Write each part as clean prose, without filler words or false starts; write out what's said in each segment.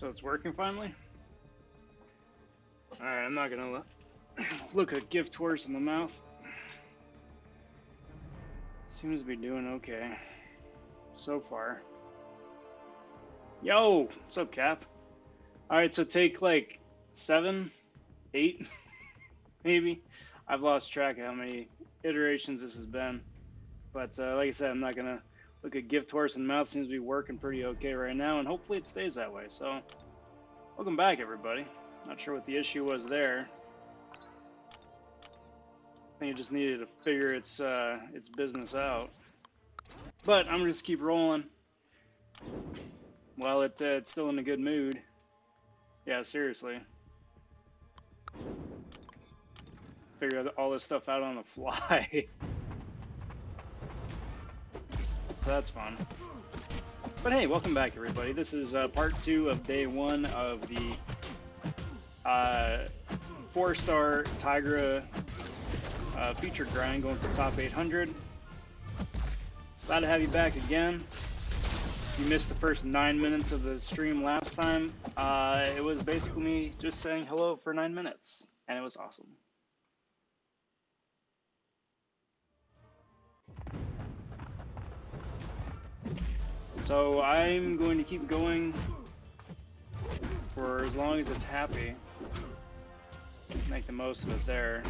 So it's working finally? Alright, I'm not gonna look a gift horse in the mouth. Seems to be doing okay. So far. Yo! What's up, Cap? Alright, so take like 7, 8, maybe. I've lost track of how many iterations this has been. But like I said, I'm not gonna look a gift horse in the mouth. Seems to be working pretty okay right now, and hopefully it stays that way. So, welcome back, everybody. Not sure what the issue was there. I think it just needed to figure its business out. But I'm gonna just keep rolling while it's still in a good mood. Yeah, seriously. Figure all this stuff out on the fly. So that's fun. But hey, welcome back, everybody. This is part 2 of day 1 of the 4-star Tigra feature grind going for top 800. Glad to have you back again. If you missed the first 9 minutes of the stream last time, it was basically me just saying hello for 9 minutes, and it was awesome. So I'm going to keep going for as long as it's happy. Make the most of it there.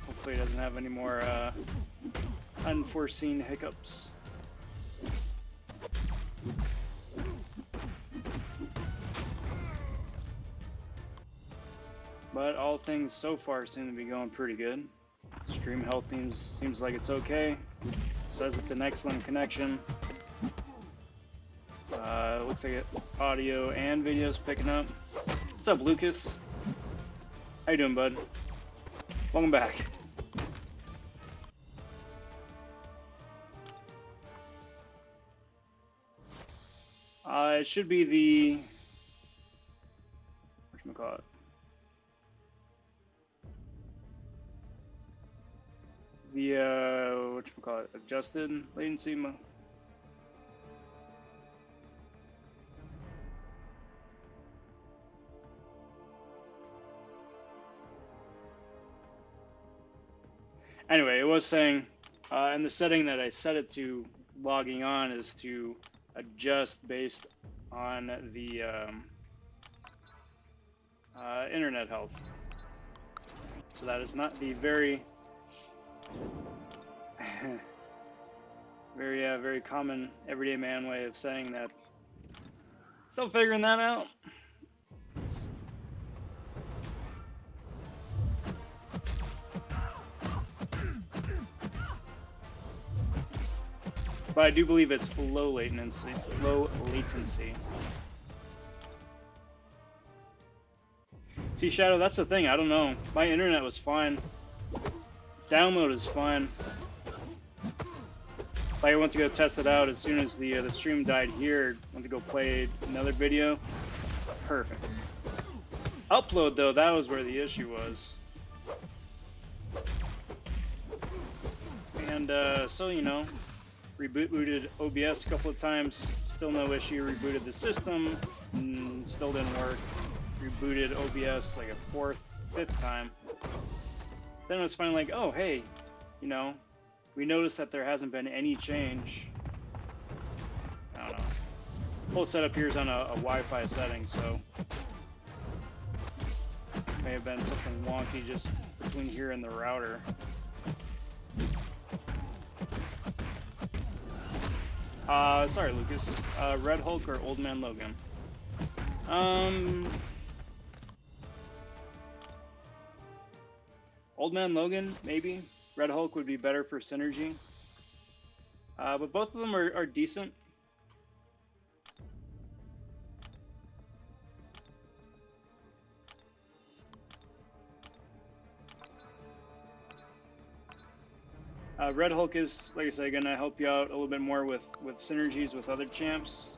Hopefully it doesn't have any more unforeseen hiccups. But all things so far seem to be going pretty good. Stream health seems like it's okay. Says it's an excellent connection. Looks like it, audio and video's picking up. What's up, Lucas? How you doing, bud? Welcome back. It should be the whatchamacallit? The whatchamacallit? Adjusted latency. Anyway, it was saying, and the setting that I set it to logging on is to adjust based on the internet health. So that is not the very, very common everyday man way of saying that. Still figuring that out. But I do believe it's low latency. Low latency. See, Shadow, that's the thing. I don't know. My internet was fine. Download is fine. Like, I went to go test it out as soon as the stream died here. Went to go play another video. Perfect. Upload, though, that was where the issue was. And so, you know, rebooted OBS a couple of times, still no issue. Rebooted the system, still didn't work. Rebooted OBS like a 4th, 5th time. Then it was finally like, oh, hey, you know, we noticed that there hasn't been any change. I don't know. The whole setup here is on a Wi-Fi setting, so may have been something wonky just between here and the router. Sorry, Lucas. Red Hulk or Old Man Logan? Old Man Logan, maybe. Red Hulk would be better for synergy. But both of them are decent. Red Hulk is, like I said, going to help you out a little bit more with synergies with other champs.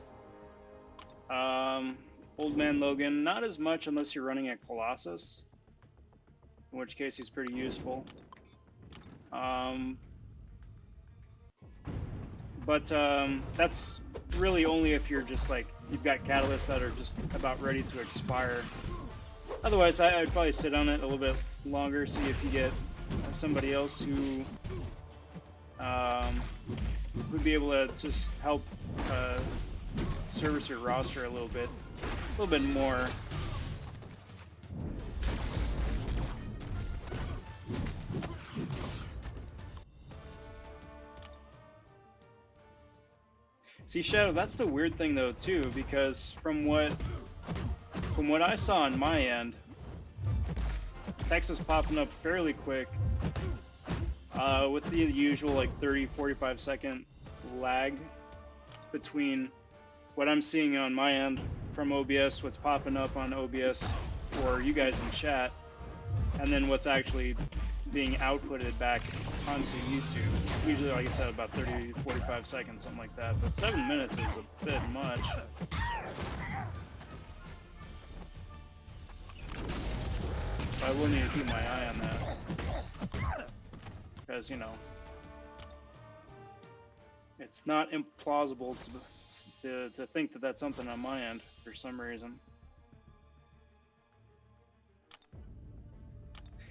Old Man Logan, not as much unless you're running a Colossus, in which case he's pretty useful. But that's really only if you're just like, you've got catalysts that are just about ready to expire. Otherwise, I'd probably sit on it a little bit longer, see if you get somebody else who would be able to just help service your roster a little bit more. See, Shadow, that's the weird thing though too, because from what I saw on my end, text was popping up fairly quick, with the usual like 30-45 second lag between what I'm seeing on my end from OBS, what's popping up on OBS for you guys in chat, and then what's actually being outputted back onto YouTube. Usually, like I said, about 30-45 seconds, something like that. But 7 minutes is a bit much. I will need to keep my eye on that. Because, you know, it's not implausible to think that that's something on my end for some reason.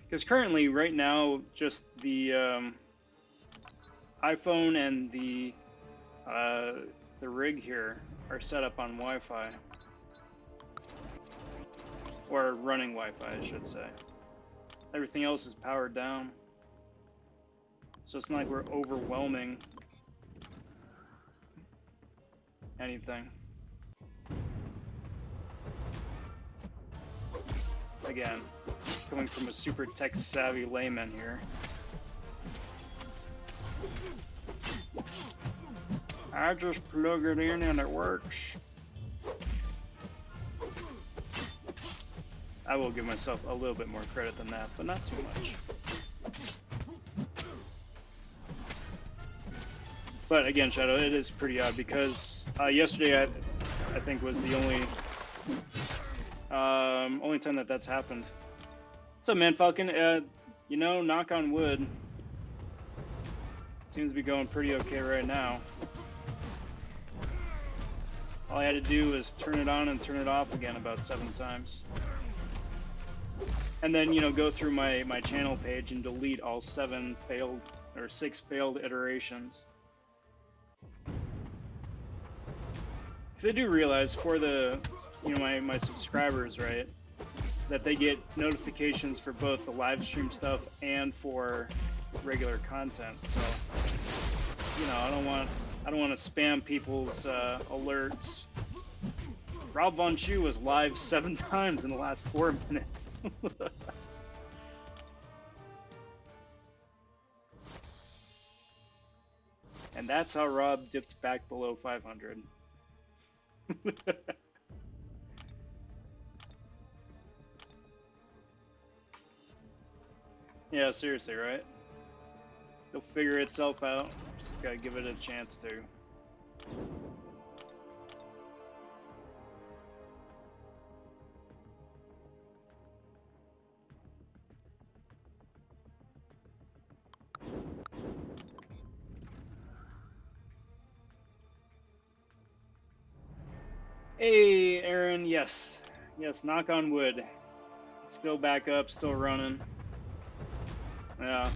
Because currently, right now, just the iPhone and the rig here are set up on Wi-Fi. Or running Wi-Fi, I should say. Everything else is powered down. So it's not like we're overwhelming anything. Again, coming from a super tech-savvy layman here. I just plug it in and it works. I will give myself a little bit more credit than that, but not too much. But again, Shadow, it is pretty odd because yesterday I think was the only time that that's happened. What's up, man, Falcon? You know, knock on wood, seems to be going pretty okay right now. All I had to do was turn it on and turn it off again about 7 times. And then, you know, go through my channel page and delete all 6 failed iterations. Because I do realize for the, you know, my subscribers, right, that they get notifications for both the live stream stuff and for regular content. So, you know, I don't want to spam people's alerts. RobVonShoe was live 7 times in the last 4 minutes. And that's how Rob dipped back below 500. Yeah, seriously, right? It'll figure itself out. Just gotta give it a chance to. Hey, Aaron, yes. Yes, knock on wood. It's still back up, still running. Yeah.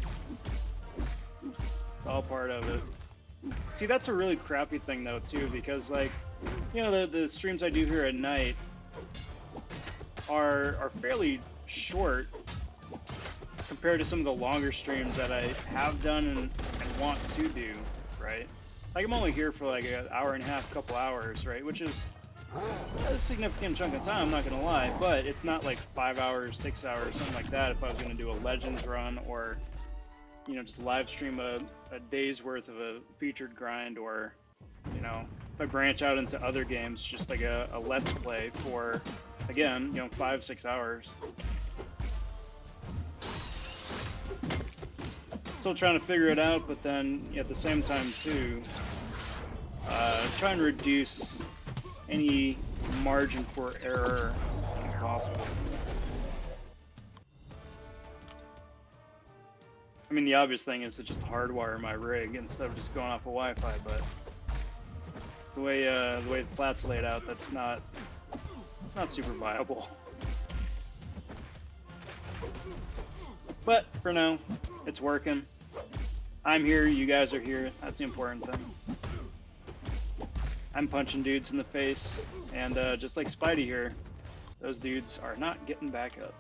It's all part of it. See, that's a really crappy thing, though, too, because, like, you know, the streams I do here at night are fairly short compared to some of the longer streams that I have done and want to do, right? Like, I'm only here for, like, an hour and a half, couple hours, right? Which is a significant chunk of time, I'm not gonna lie, but it's not like 5 hours, 6 hours, something like that if I was gonna do a Legends run or, you know, just live stream a day's worth of a featured grind, or, you know, if I branch out into other games, just like a Let's Play for, again, you know, 5-6 hours. Still trying to figure it out, but then at the same time too, try and reduce any margin for error as possible. I mean, the obvious thing is to just hardwire my rig instead of just going off of Wi-Fi, but the way the flat's laid out, that's not super viable. But for now, it's working. I'm here, you guys are here. That's the important thing. I'm punching dudes in the face, and just like Spidey here, those dudes are not getting back up.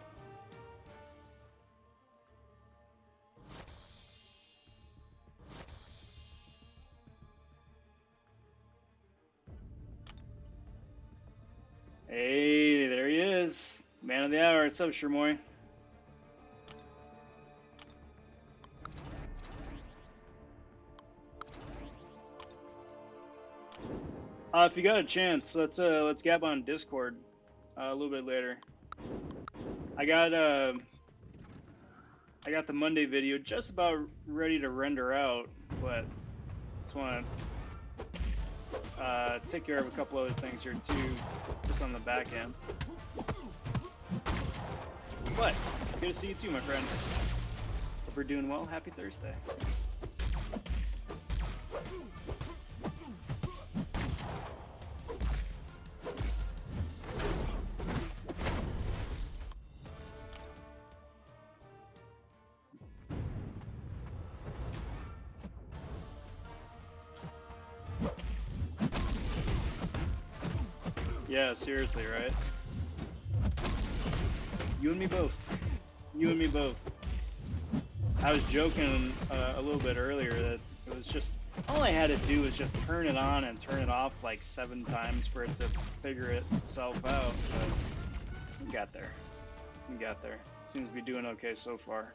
Hey, there he is. Man of the hour. What's up, Shermoy? If you got a chance, let's gab on Discord a little bit later. I got the Monday video just about ready to render out, but just want to take care of a couple other things here too, just on the back end. But good to see you too, my friend. Hope you're doing well. Happy Thursday. Yeah, seriously, right? You and me both. You and me both. I was joking a little bit earlier that it was just, all I had to do was just turn it on and turn it off like 7 times for it to figure itself out. But we got there. We got there. Seems to be doing okay so far.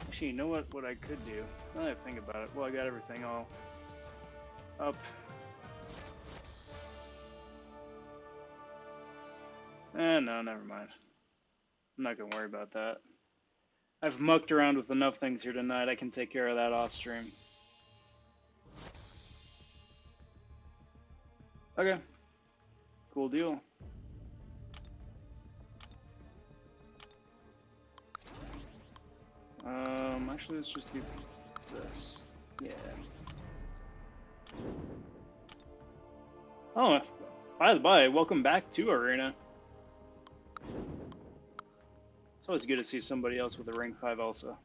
Actually, you know what I could do? Now that I think about it, well, I got everything all up. No, never mind. I'm not gonna worry about that. I've mucked around with enough things here tonight. I can take care of that off stream. Okay. Cool deal. Actually, let's just do this. Yeah. Oh, by the by, welcome back to Arena. It's always good to see somebody else with a rank 5 Elsa.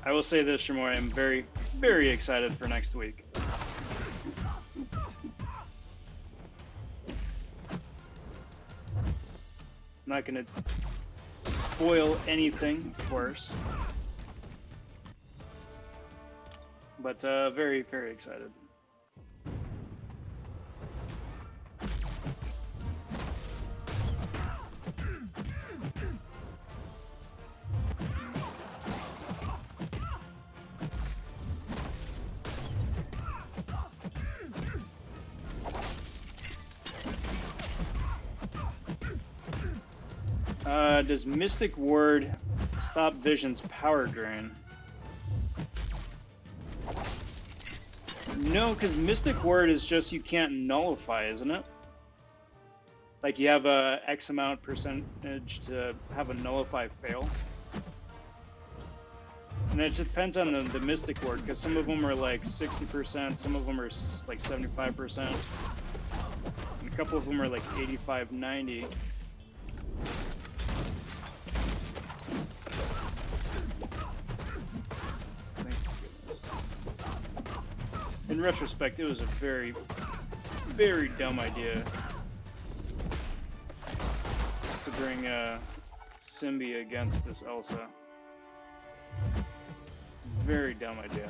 I will say this, Shamor, I'm very, very excited for next week. I'm not going to spoil anything, of course. But very, very excited. Does Mystic Ward stop Vision's power drain? No, because Mystic Ward is just you can't nullify, isn't it? Like you have a X amount percentage to have a nullify fail. And it just depends on the Mystic Ward, because some of them are like 60%, some of them are like 75%, and a couple of them are like 85, 90. In retrospect, it was a very, very dumb idea to bring Symbi against this Elsa. Very dumb idea.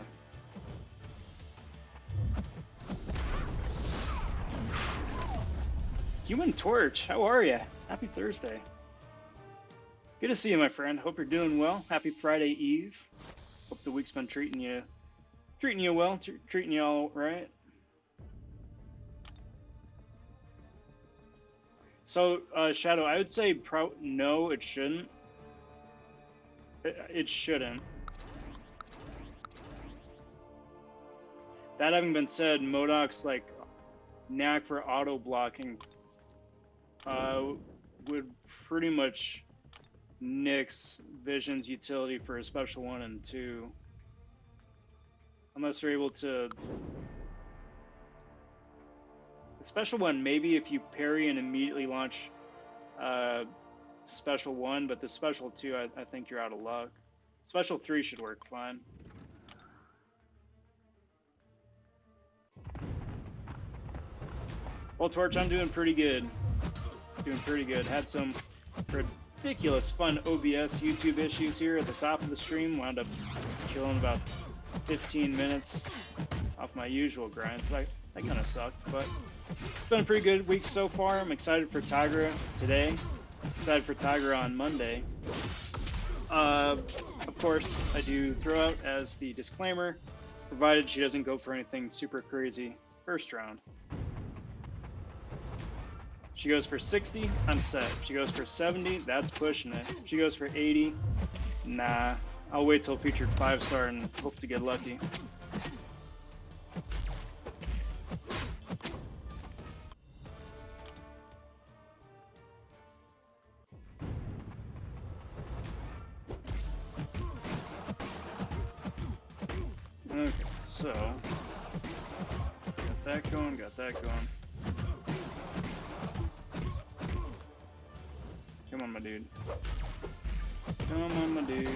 Human Torch, how are you? Happy Thursday. Good to see you, my friend. Hope you're doing well. Happy Friday Eve. Hope the week's been treating you well, treating you all right. So, Shadow, I would say no, it shouldn't. It shouldn't. That having been said, Modoc's like knack for auto blocking would pretty much nix Vision's utility for a special 1 and 2. Unless they're able to... The special 1, maybe if you parry and immediately launch special 1, but the special 2, I think you're out of luck. Special 3 should work fine. Well, Torch, I'm doing pretty good. Doing pretty good. Had some ridiculous fun OBS YouTube issues here at the top of the stream. Wound up killing about 15 minutes off my usual grind, so that kind of sucked. But it's been a pretty good week so far. I'm excited for Tigra today. Excited for Tigra on Monday. Of course, I do throw out as the disclaimer, provided she doesn't go for anything super crazy first round. She goes for 60, I'm set. She goes for 70, that's pushing it. She goes for 80, nah. I'll wait till featured 5-star and hope to get lucky. Okay, so got that going, got that going. Come on, my dude. Come on, my dude.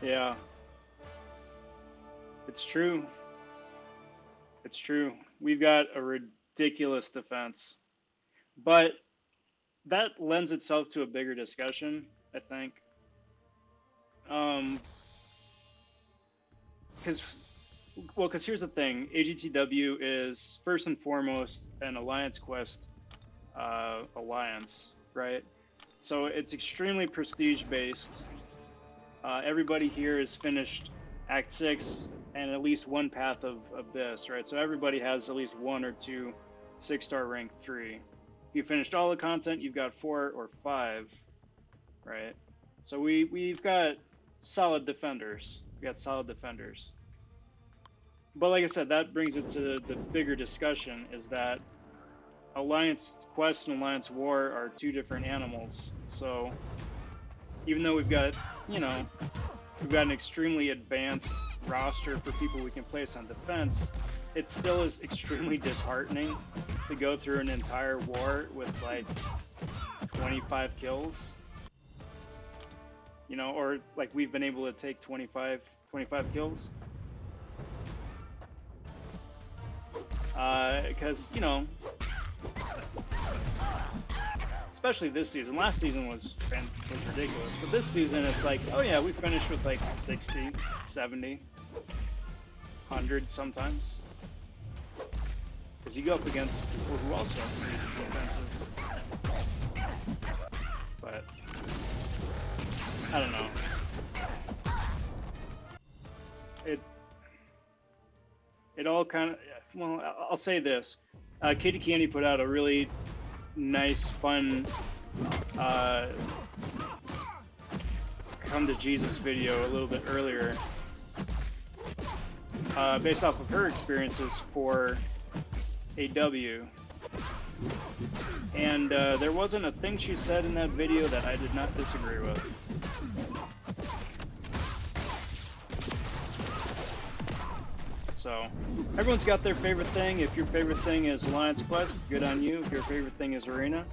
Yeah. It's true. It's true. We've got a ridiculous defense. But that lends itself to a bigger discussion, I think. Because here's the thing. AGTW is, first and foremost, an Alliance Quest alliance, right? So it's extremely prestige-based. Everybody here has finished Act 6 and at least one Path of Abyss, right? So everybody has at least 1 or 2 6-star rank 3. If you finished all the content, you've got 4 or 5, right? So we've got solid defenders. We got solid defenders. But like I said, that brings it to the bigger discussion, is that Alliance Quest and Alliance War are 2 different animals. So even though we've got, you know, we've got an extremely advanced roster for people we can place on defense, it still is extremely disheartening to go through an entire war with like 25 kills. You know, or like we've been able to take 25 kills. Because, you know, especially this season. Last season was ridiculous, but this season it's like, oh yeah, we finished with like 60, 70, 100 sometimes. Because you go up against people who also have pretty defenses. But I don't know. It all kind of, well, I'll say this. Katie Candy put out a really nice, fun come to Jesus video a little bit earlier, based off of her experiences for AW. And there wasn't a thing she said in that video that I did not disagree with. So, everyone's got their favorite thing. If your favorite thing is Alliance Quest, good on you. If your favorite thing is Arena,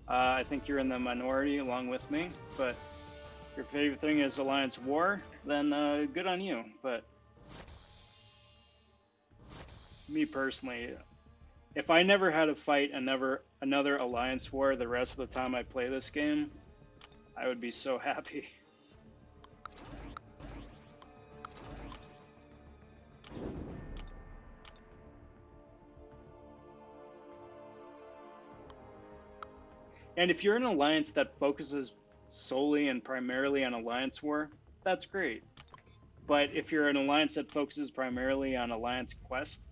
I think you're in the minority along with me. But if your favorite thing is Alliance War, then good on you. But me personally, if I never had to fight another Alliance War the rest of the time I play this game, I would be so happy. And if you're an alliance that focuses solely and primarily on Alliance War, that's great. But if you're an alliance that focuses primarily on Alliance Quest,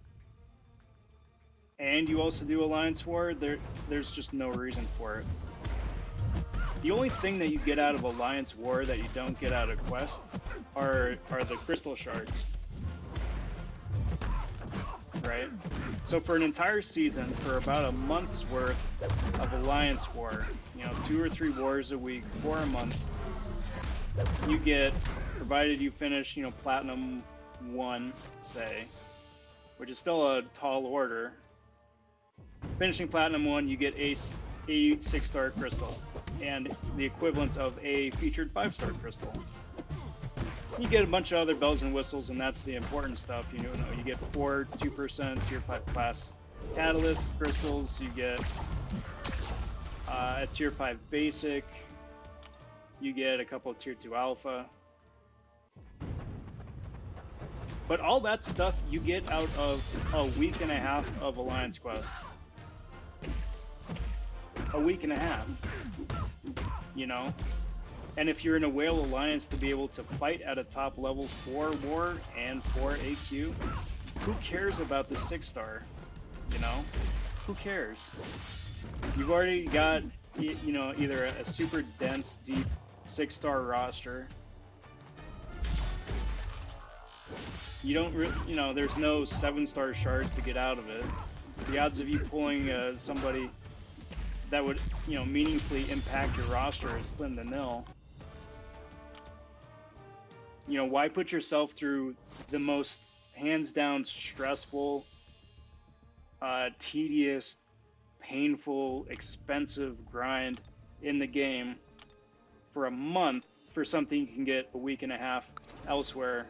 and you also do Alliance War, there's just no reason for it. The only thing that you get out of Alliance War that you don't get out of Quest are the crystal shards. Right? So for an entire season, for about a month's worth of Alliance War, you know, 2 or 3 wars a week for a month, you get, provided you finish, you know, Platinum 1, say, which is still a tall order. Finishing Platinum 1, you get a 6-star crystal, and the equivalent of a featured 5-star crystal. You get a bunch of other bells and whistles, and that's the important stuff. You know, you get 4 2% Tier 5 class catalyst crystals. You get a Tier 5 basic. You get a couple of Tier 2 alpha. But all that stuff you get out of a week and a half of Alliance Quest. A week and a half. You know? And if you're in a Whale Alliance to be able to fight at a top level for War and for AQ, who cares about the 6-star? You know? Who cares? You've already got, you know, either a super dense, deep 6-star roster. You don't really, you know, there's no 7-star shards to get out of it. The odds of you pulling somebody that would, you know, meaningfully impact your roster is slim to nil. You know, why put yourself through the most hands down stressful, tedious, painful, expensive grind in the game for a month for something you can get a week and a half elsewhere?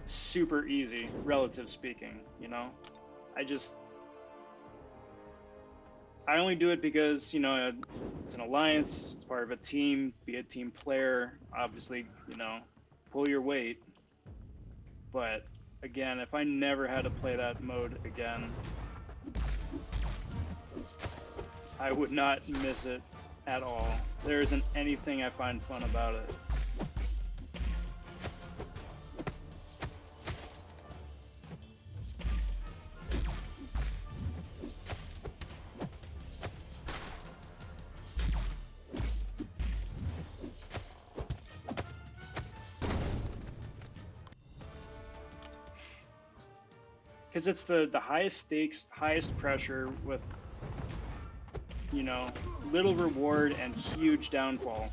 Super easy, relative speaking, you know? I only do it because, you know, it's an alliance, it's part of a team, be a team player, obviously, you know, pull your weight. But, again, if I never had to play that mode again, I would not miss it at all. There isn't anything I find fun about it. Because it's the highest stakes, highest pressure with, you know, little reward and huge downfall,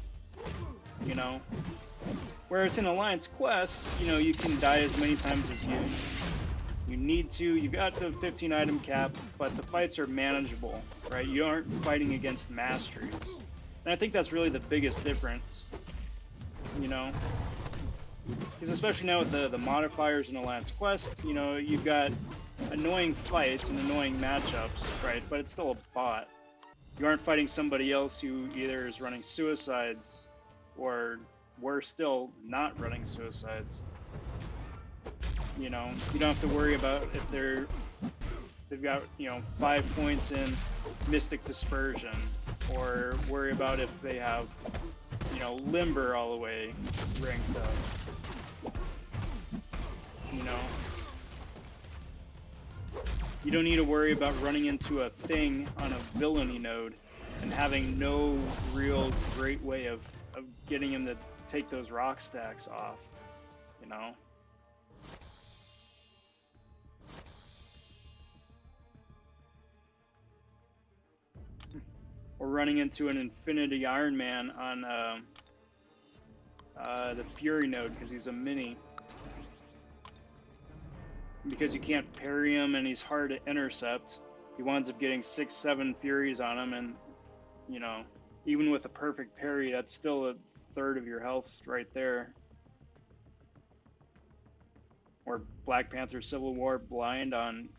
you know? Whereas in Alliance Quest, you know, you can die as many times as you need to. You've got the 15 item cap, but the fights are manageable, right? You aren't fighting against masteries. And I think that's really the biggest difference, you know? Because especially now with the modifiers in Alliance Quest, you know, you've got annoying fights and annoying matchups, right? But it's still a bot. You aren't fighting somebody else who either is running suicides or, worse still, not running suicides. You know, you don't have to worry about if they've got, you know, 5 points in Mystic Dispersion, or worry about if they have, you know, Limber all the way ranked up. You know? You don't need to worry about running into a thing on a villainy node and having no real great way of getting him to take those rock stacks off, you know? Or running into an Infinity Iron Man on the Fury node because he's a mini. Because you can't parry him and he's hard to intercept, he winds up getting 6-7 Furies on him, and, you know, even with a perfect parry, that's still a third of your health right there. Or Black Panther Civil War blind on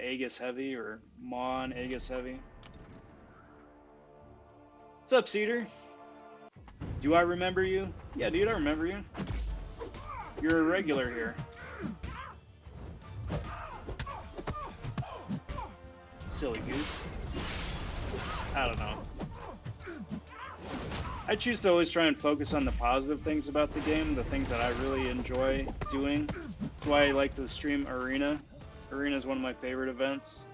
Aegis Heavy, or Maw on Aegis Heavy. What's up, Cedar? Do I remember you? Yeah, dude, I remember you. You're a regular here. Silly goose. I don't know. I choose to always try and focus on the positive things about the game, the things that I really enjoy doing. That's why I like to stream Arena. Arena is one of my favorite events.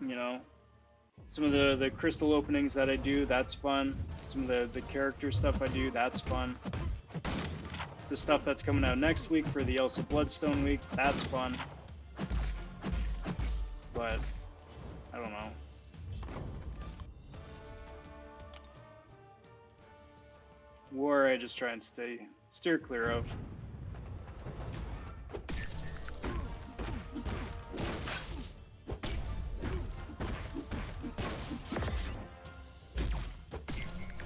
You know, some of the crystal openings that I do, that's fun. Some of the character stuff I do, that's fun. The stuff that's coming out next week for the Elsa Bloodstone week, that's fun. But, I don't know. War, I just try and steer clear of.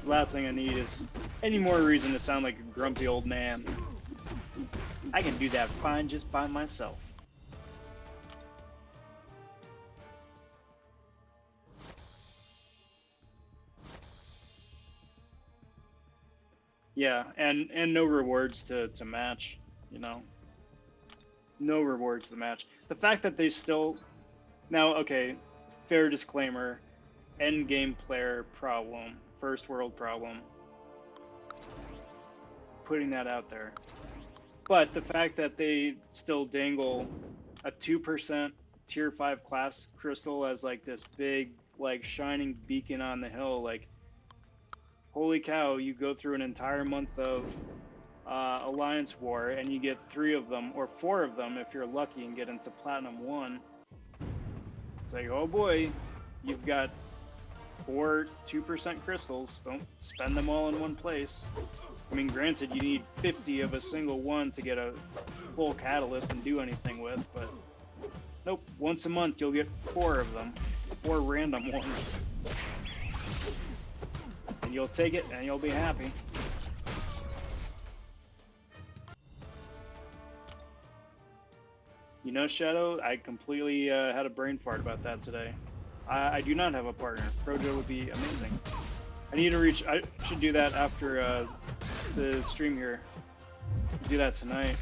The last thing I need is any more reason to sound like a grumpy old man. I can do that fine just by myself. Yeah, and no rewards to match, you know. No rewards to match. The fact that they still now, okay, fair disclaimer, end game player problem, first world problem. Putting that out there. But the fact that they still dangle a 2% tier 5 class crystal as like this big, like shining beacon on the hill, like holy cow, you go through an entire month of Alliance War and you get 3 of them or 4 of them if you're lucky and get into Platinum 1. It's like, oh boy, you've got 4 2% crystals. Don't spend them all in one place. I mean, granted, you need 50 of a single one to get a full catalyst and do anything with, but nope, once a month you'll get 4 of them. 4 random ones. And you'll take it and you'll be happy. You know, Shadow, I completely had a brain fart about that today. I do not have a partner. Projo would be amazing. I need to reach... I should do that after the stream here. Do that tonight.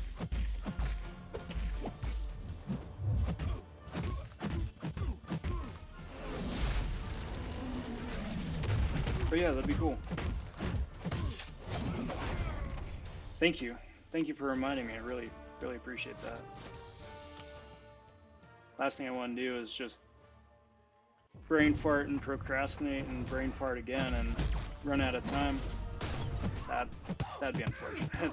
But yeah, that'd be cool. Thank you. Thank you for reminding me. I really, really appreciate that. Last thing I want to do is just brain fart and procrastinate and brain fart again and run out of time. That'd be unfortunate.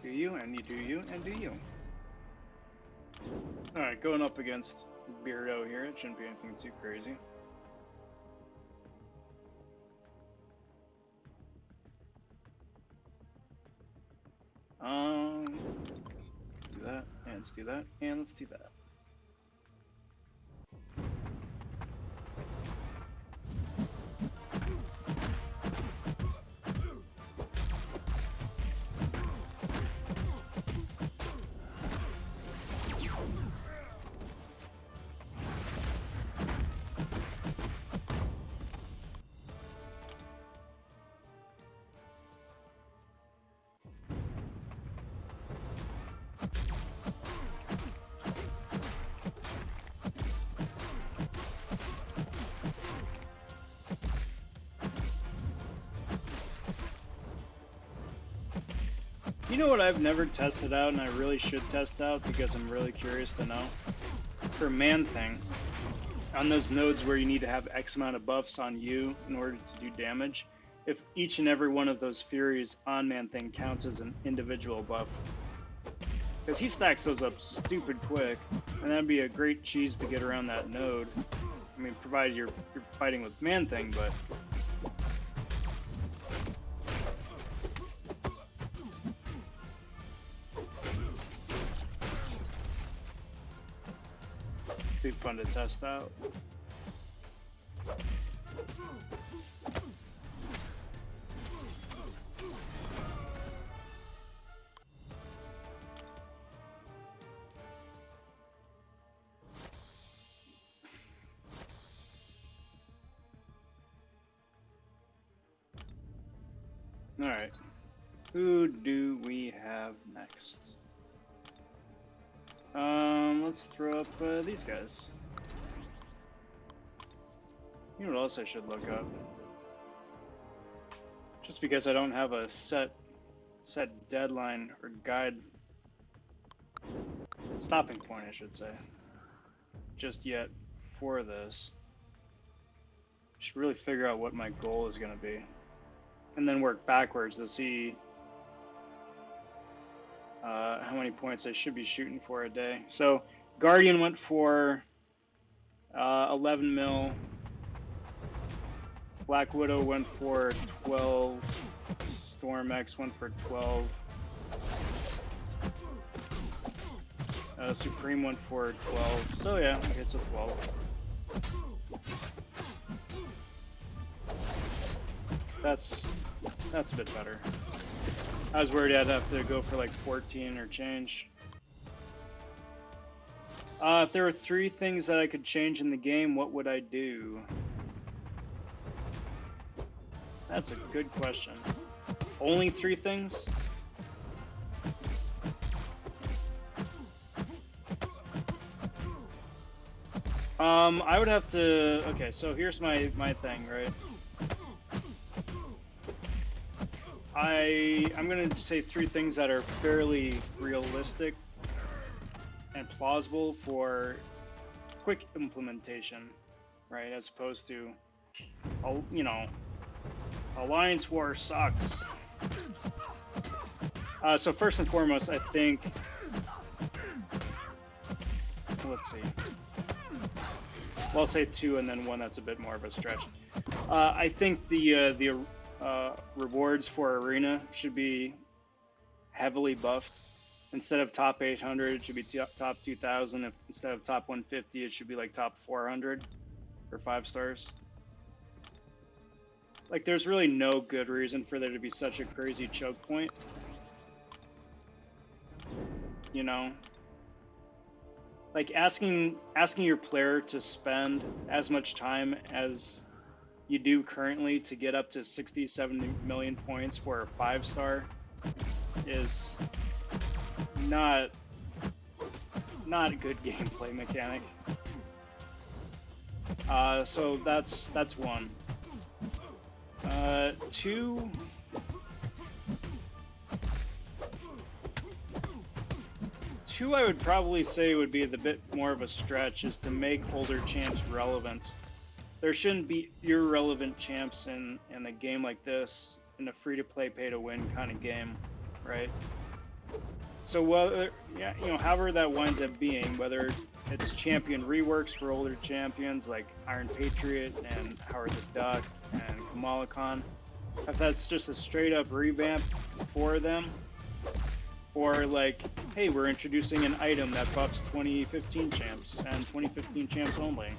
Do you, and you do you, and do you. Alright, going up against Beardo here, it shouldn't be anything too crazy. Do that, and let's do that, and let's do that. You know what I've never tested out and I really should test out because I'm really curious to know? For Man-Thing, on those nodes where you need to have X amount of buffs on you in order to do damage, if each and every one of those Furies on Man-Thing counts as an individual buff. Because he stacks those up stupid quick, and that'd be a great cheese to get around that node. I mean, provided you're fighting with Man-Thing, but... Be fun to test out. Alright, who do we have next? Let's throw up these guys. You know what else I should look up? Just because I don't have a set deadline or guide, stopping point I should say, just yet for this. I should really figure out what my goal is going to be. And then work backwards to see how many points I should be shooting for a day. So Guardian went for 11 mil. Black Widow went for 12. Storm X went for 12. Supreme went for 12. So yeah, it's a 12. That's a bit better. I was worried I'd have to go for like 14 or change. If there were 3 things that I could change in the game, what would I do? That's a good question. Only 3 things? I would have to... Okay, so here's my thing, right? I'm gonna say 3 things that are fairly realistic and plausible for quick implementation, right? As opposed to, you know, Alliance War sucks. So first and foremost, I think, let's see. Well, I'll say 2 and then 1 that's a bit more of a stretch. I think the rewards for Arena should be heavily buffed. Instead of top 800, it should be top 2000. Instead of top 150, it should be like top 400 for 5 stars. Like, there's really no good reason for there to be such a crazy choke point. You know? Like, asking your player to spend as much time as you do currently to get up to 60, 70 million points for a 5-star is not a good gameplay mechanic. So that's 1. 2. I would probably say would be the bit more of a stretch, is to make older champs relevant. There shouldn't be irrelevant champs in a game like this, in a free-to-play, pay-to-win kind of game, right? So whether, yeah, you know, however that winds up being, whether it's champion reworks for older champions like Iron Patriot and Howard the Duck and Kamala Khan, if that's just a straight-up revamp for them, or like, hey, we're introducing an item that buffs 2015 champs and 2015 champs only,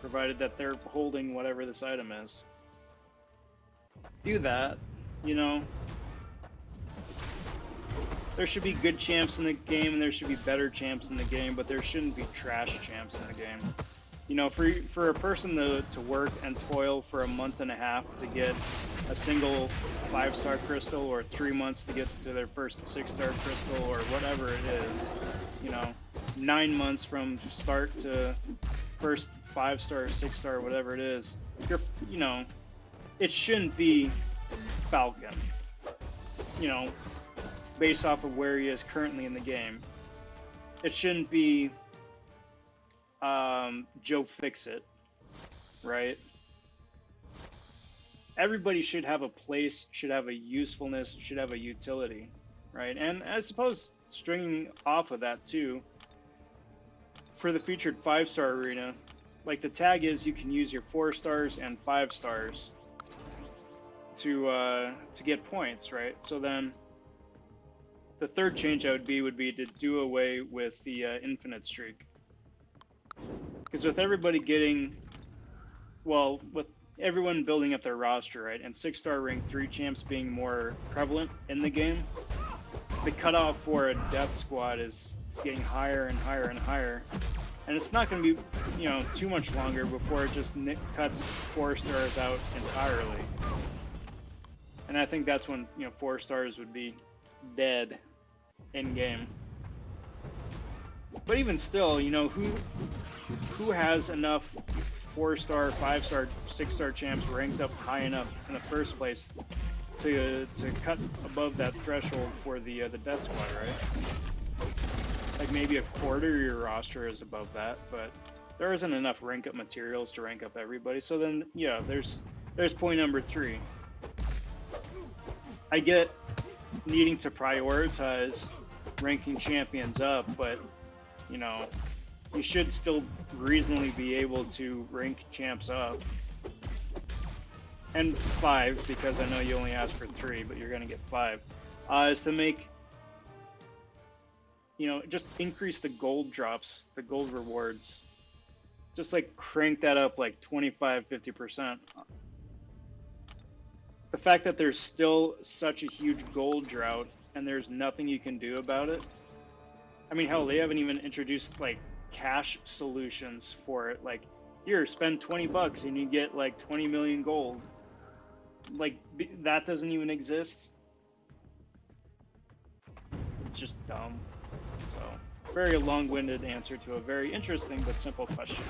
provided that they're holding whatever this item is. Do that, you know. There should be good champs in the game, and there should be better champs in the game, but there shouldn't be trash champs in the game. You know, for a person to work and toil for a month and a half to get a single 5-star crystal, or 3 months to get to their first 6-star crystal, or whatever it is, you know, 9 months from start to first 5-star, 6-star, whatever it is, you know, it shouldn't be Falcon, you know, based off of where he is currently in the game. It shouldn't be Joe Fixit, right? Everybody should have a place, should have a usefulness, should have a utility, right? And I suppose stringing off of that too, for the featured 5-star arena, like the tag is you can use your 4 stars and 5 stars to get points, right? So then the third change would be to do away with the infinite streak. Because with everybody getting, well, with everyone building up their roster, right, and 6-star rank 3 champs being more prevalent in the game, the cutoff for a death squad is getting higher and higher and higher. And it's not going to be, you know, too much longer before it just cuts 4 stars out entirely. And I think that's when, you know, 4 stars would be dead in game. But even still, you know, who has enough 4-star, 5-star, 6-star champs ranked up high enough in the first place to cut above that threshold for the death squad, right? Like maybe a quarter of your roster is above that, but there isn't enough rank up materials to rank up everybody. So then, yeah, there's point number 3. I get needing to prioritize ranking champions up, but you know, you should still reasonably be able to rank champs up. And 5, because I know you only asked for 3, but you're gonna get 5, is to make, you know, just increase the gold drops, the gold rewards. Just like crank that up like 25, 50%. The fact that there's still such a huge gold drought and there's nothing you can do about it. I mean, hell, they haven't even introduced like cash solutions for it. Like, here, spend 20 bucks and you get like 20 million gold. Like, that doesn't even exist. It's just dumb. So, very long-winded answer to a very interesting but simple question.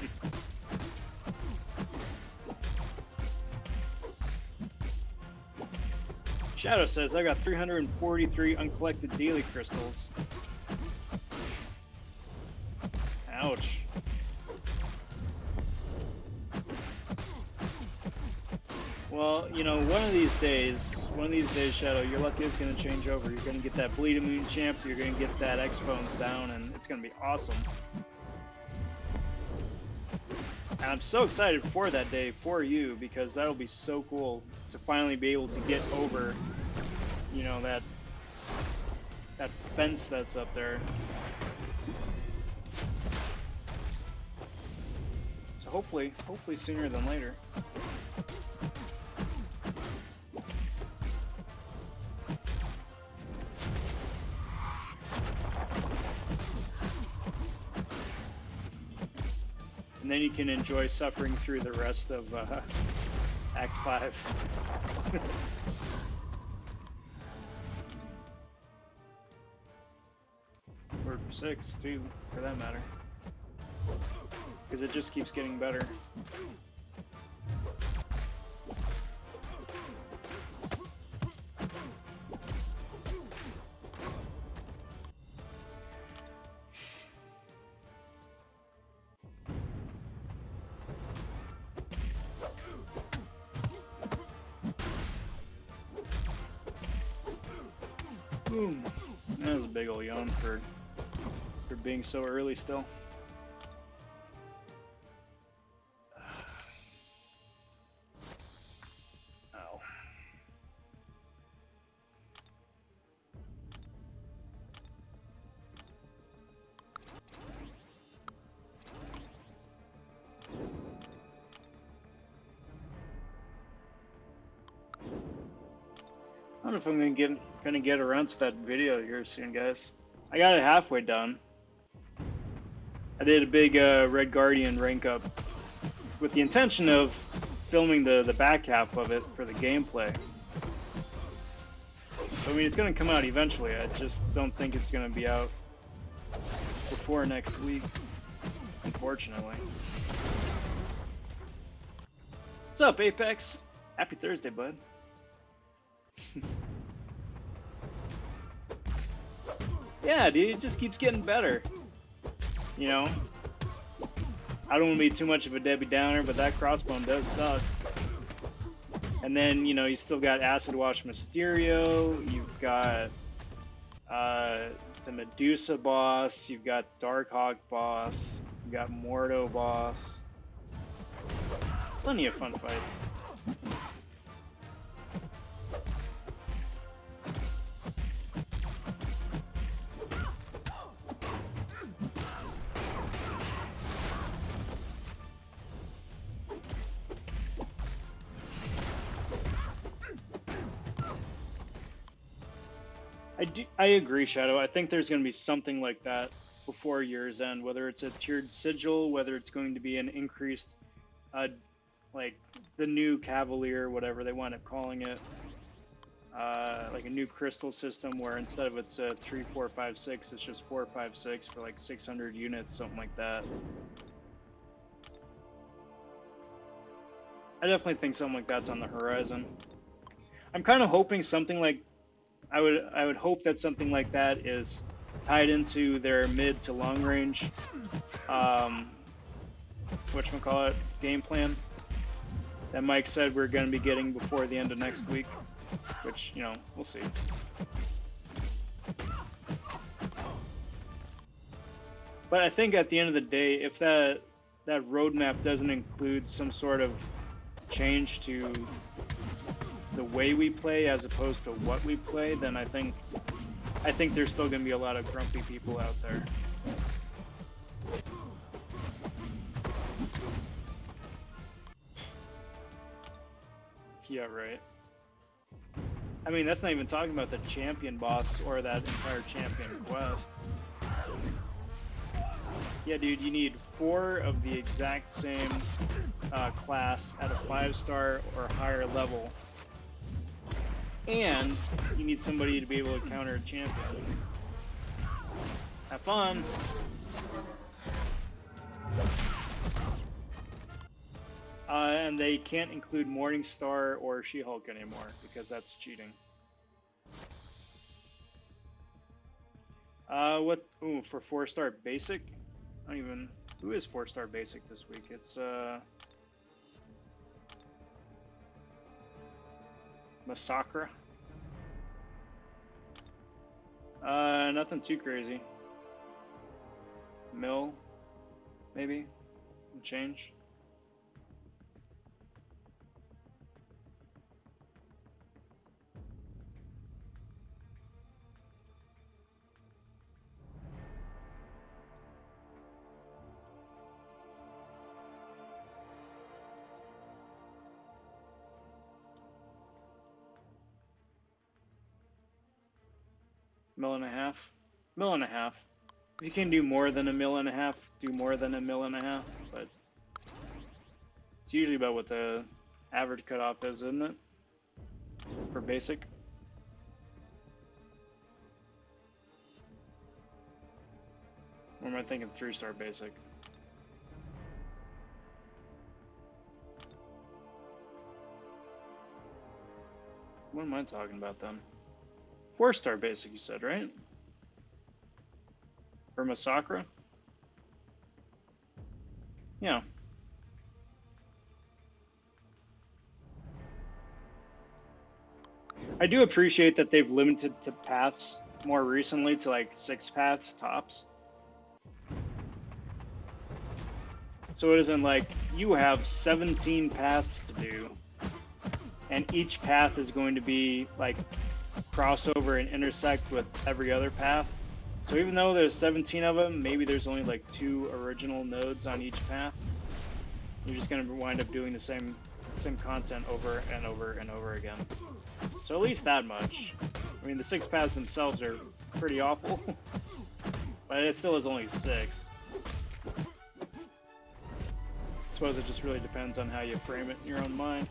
Shadow says, I got 343 uncollected daily crystals. Ouch. Well, you know, one of these days, Shadow, your luck is going to change over. You're going to get that Bleed Moon champ, you're going to get that X-Bones down, and it's going to be awesome. And I'm so excited for that day for you, because that'll be so cool to finally be able to get over, you know, that fence that's up there. So hopefully sooner than later. And then you can enjoy suffering through the rest of Act 5. Or 6, too, for that matter. Because it just keeps getting better. Boom. That was a big ol' yawn for being so early still. Ow. I don't know if I'm gonna get around to that video here soon, guys. I got it halfway done. I did a big Red Guardian rank up with the intention of filming the back half of it for the gameplay. So, I mean, it's gonna come out eventually. I just don't think it's gonna be out before next week, unfortunately. What's up, Apex? Happy Thursday, bud. Yeah, dude, it just keeps getting better. You know? I don't want to be too much of a Debbie Downer, but that crossbone does suck. And then, you know, you still got Acid Wash Mysterio, you've got the Medusa boss, you've got Darkhawk boss, you've got Mordo boss. Plenty of fun fights. I agree, Shadow. I think there's going to be something like that before year's end, whether it's a tiered sigil, whether it's going to be an increased, uh, like the new Cavalier, whatever they wind up calling it, like a new crystal system where instead of it's a 3, 4, 5, 6, it's just 4, 5, 6 for like 600 units, something like that. I definitely think something like that's on the horizon. I'm kind of hoping something like I would hope that something like that is tied into their mid to long range whatchamacallit game plan that Mike said we're going to be getting before the end of next week, which, you know, we'll see. But I think at the end of the day, if that roadmap doesn't include some sort of change to the way we play as opposed to what we play, then I think there's still going to be a lot of grumpy people out there. Yeah, right. I mean, that's not even talking about the champion boss or that entire champion quest. Yeah, dude, you need 4 of the exact same class at a 5-star or higher level. And you need somebody to be able to counter a champion. Have fun! And they can't include Morningstar or She-Hulk anymore because that's cheating. What? Ooh, for 4-star basic? I don't even. Who is 4-star basic this week? It's Massacre. Nothing too crazy. Mill, maybe. Change. Mill and a half. Mill and a half. If you can do more than a mill and a half, do more than a mill and a half, but it's usually about what the average cutoff is, isn't it? For basic. Or am I thinking 3-star basic? What am I talking about then? 4-star basic, you said, right? Or Massacre? Yeah. I do appreciate that they've limited to paths more recently to like 6 paths tops. So it isn't like you have 17 paths to do, and each path is going to be like crossover and intersect with every other path. So even though there's 17 of them, maybe there's only like 2 original nodes on each path. You're just going to wind up doing the same content over and over and over again. So at least that much. I mean, the 6 paths themselves are pretty awful, but it still is only 6. I suppose it just really depends on how you frame it in your own mind.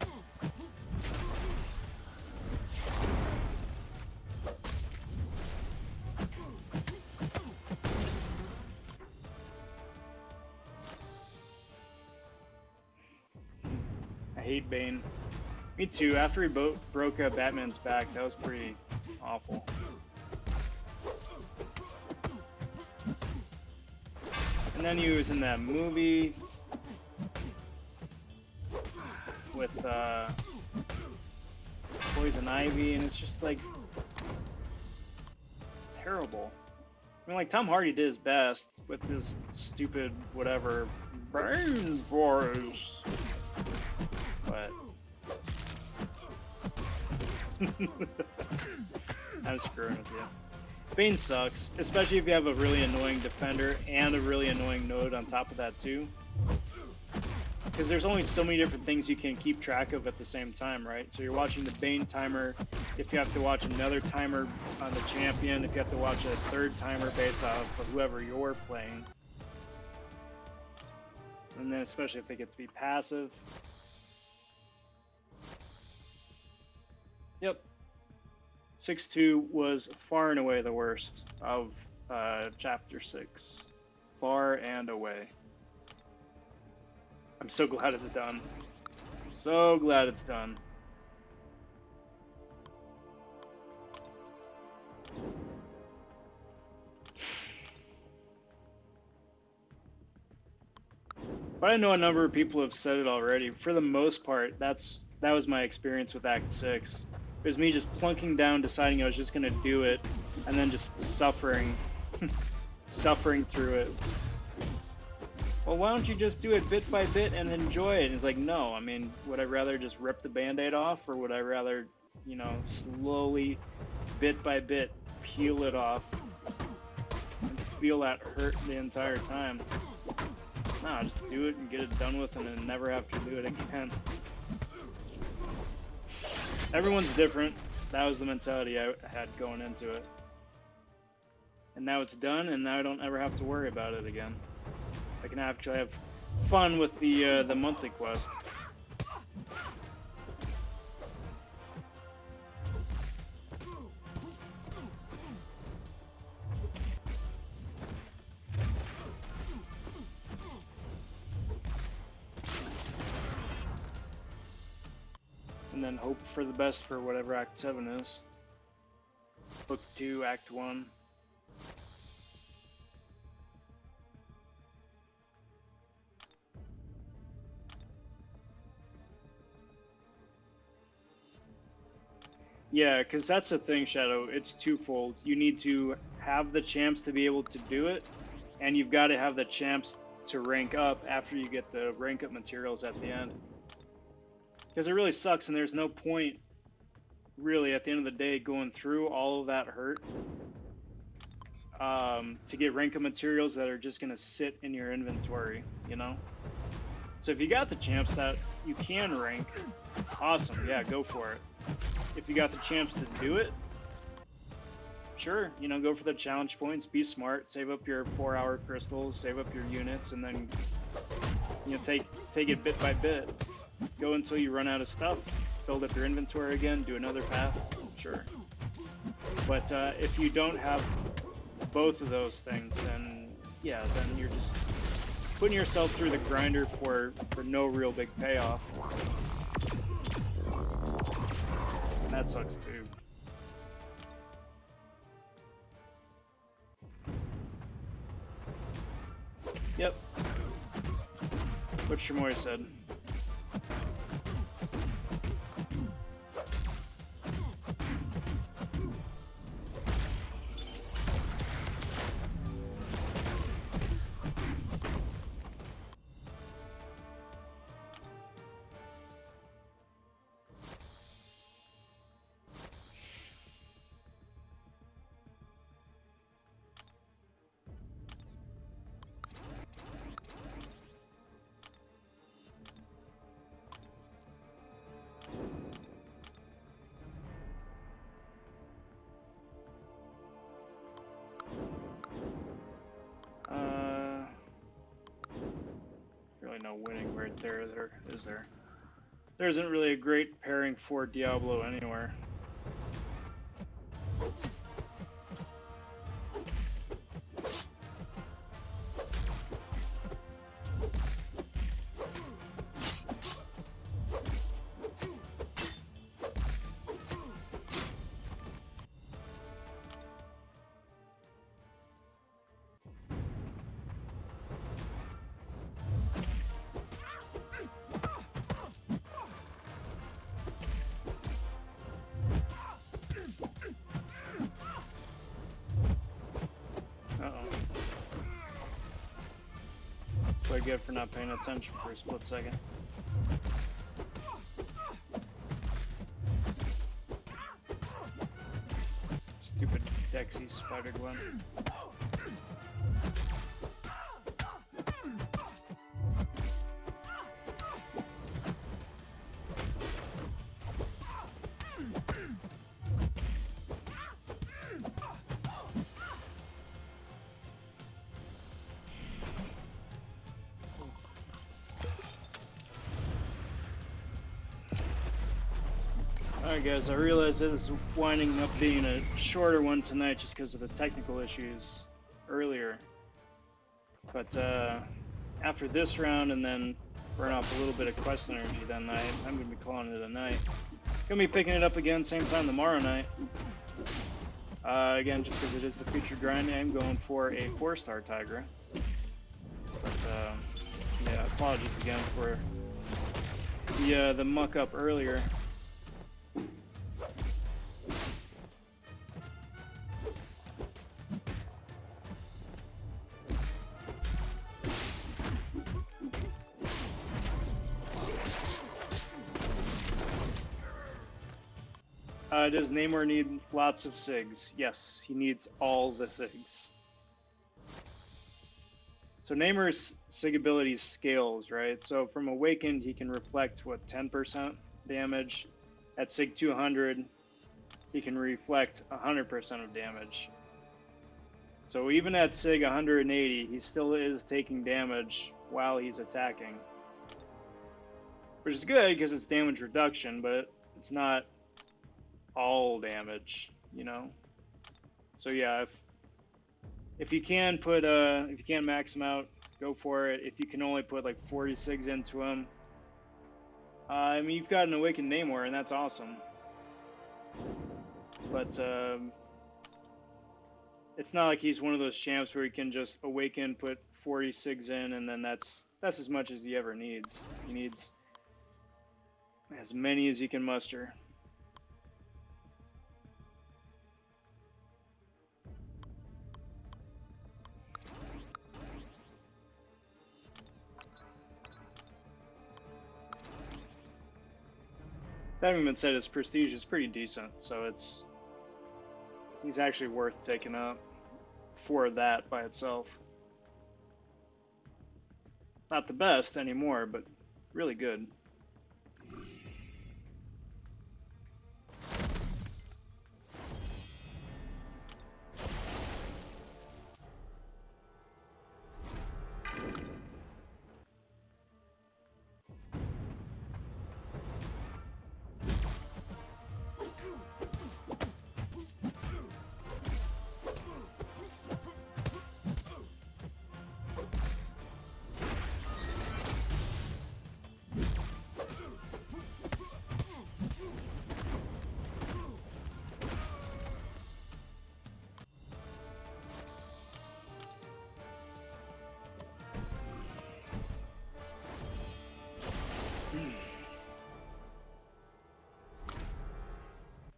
I hate Bane. Me too. After he broke Batman's back, that was pretty awful. And then he was in that movie with Poison Ivy, and it's just like terrible. I mean, like Tom Hardy did his best with this stupid whatever Bane voice, but I'm screwing with you. Bane sucks, especially if you have a really annoying defender and a really annoying node on top of that too. because there's only so many different things you can keep track of at the same time, right? So you're watching the Bane timer. If you have to watch another timer on the champion, if you have to watch a third timer based off of whoever you're playing, and then especially if they get to be passive. Yep. 6-2 was far and away the worst of Chapter 6. Far and away. I'm so glad it's done. So glad it's done. But I know a number of people have said it already. For the most part, that was my experience with Act 6. It was me just plunking down, deciding I was just going to do it, and then just suffering. Suffering through it. Well, why don't you just do it bit by bit and enjoy it? And it's like, no, I mean, would I rather just rip the Band-Aid off, or would I rather, you know, slowly, bit by bit, peel it off and feel that hurt the entire time? No, just do it and get it done with and then never have to do it again. Everyone's different. That was the mentality I had going into it. And now it's done, and now I don't ever have to worry about it again. I can actually have fun with the monthly quest. And then hope for the best for whatever Act 7 is. Book 2, Act 1. Yeah, because that's the thing, Shadow. It's twofold. You need to have the champs to be able to do it, and you've got to have the champs to rank up after you get the rank up materials at the end. Because it really sucks, and there's no point, really, at the end of the day, going through all of that hurt to get rank up materials that are just going to sit in your inventory, you know? So if you got the champs that you can rank, awesome, yeah, go for it. If you got the champs to do it, sure, you know, go for the challenge points, be smart, save up your 4-hour crystals, save up your units, and then, you know, take it bit by bit. Go until you run out of stuff, build up your inventory again, do another path, sure. But if you don't have both of those things, then yeah, then you're just putting yourself through the grinder for no real big payoff. And that sucks too. Yep. What Shermoy said. Really no winning right there, is there? There isn't really a great pairing for Diablo anywhere. Uh-oh. That's what I get for not paying attention for a split second. Stupid Dexy spidered one. Alright guys, I realize it is winding up being a shorter one tonight just because of the technical issues earlier. But after this round and then burn off a little bit of quest energy, then I'm going to be calling it a night. Going to be picking it up again same time tomorrow night. Again, just because it is the feature grind, I'm going for a 4-star Tigra. But yeah, apologies again for the muck up earlier. Does Namor need lots of SIGs? Yes, he needs all the SIGs. So Namor's SIG ability scales, right? So from Awakened, he can reflect, what, 10% damage? At SIG 200, he can reflect 100% of damage. So even at SIG 180, he still is taking damage while he's attacking. Which is good, because it's damage reduction, but it's not all damage, you know? So yeah, if you can put if you can max him out, go for it. If you can only put like 46 into him, I mean, you've got an Awakened Namor, and that's awesome. But it's not like he's one of those champs where he can just awaken, put 46 in, and then that's as much as he ever needs. He needs as many as he can muster. That having been said, his prestige is pretty decent, so he's actually worth taking up for that by itself. Not the best anymore, but really good.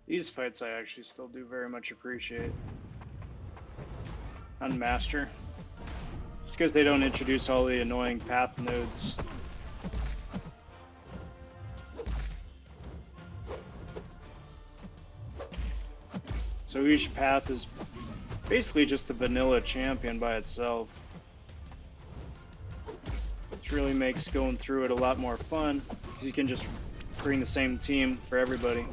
These fights I actually still do very much appreciate. On Master. Just because they don't introduce all the annoying path nodes. So each path is basically just a vanilla champion by itself. Which really makes going through it a lot more fun, because you can just bring the same team for everybody.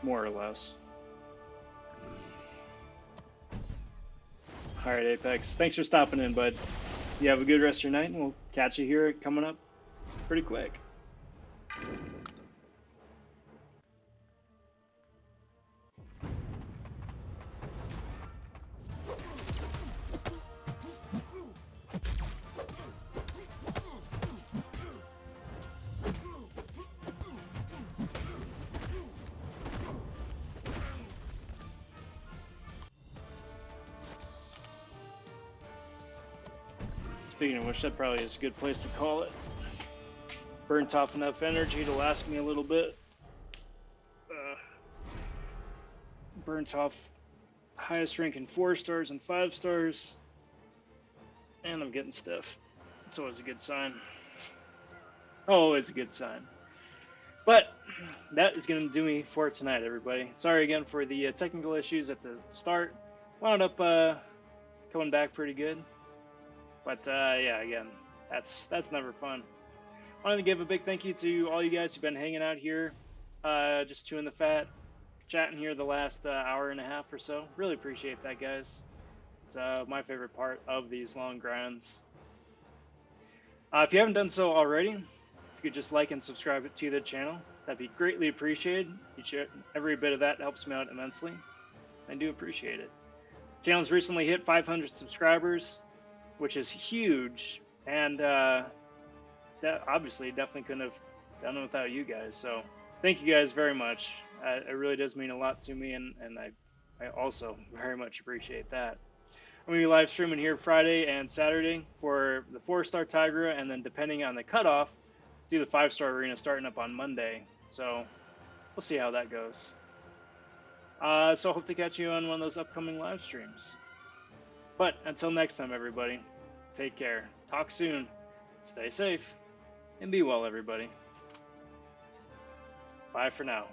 More or less. Alright, Apex. Thanks for stopping in, bud. You have a good rest of your night, and we'll catch you here coming up pretty quick. Speaking of which, that probably is a good place to call it. Burnt off enough energy to last me a little bit. Burnt off highest ranking 4 stars and 5 stars. And I'm getting stiff. It's always a good sign. Always a good sign. But that is going to do me for tonight, everybody. Sorry again for the technical issues at the start. Wound up coming back pretty good. But yeah, again, that's never fun. Wanted to give a big thank you to all you guys who've been hanging out here, just chewing the fat, chatting here the last hour and a half or so. Really appreciate that, guys. It's my favorite part of these long grinds. If you haven't done so already, if you could just like and subscribe to the channel, that'd be greatly appreciated. Every bit of that helps me out immensely. I do appreciate it. The channel's recently hit 500 subscribers, which is huge, and that obviously definitely couldn't have done it without you guys. So thank you guys very much. It really does mean a lot to me, and I also very much appreciate that. I'm going to be live streaming here Friday and Saturday for the 4-star Tigra, and then depending on the cutoff, do the 5-star arena starting up on Monday. So we'll see how that goes. So I hope to catch you on one of those upcoming live streams. But until next time, everybody, take care. Talk soon. Stay safe. And be well, everybody. Bye for now.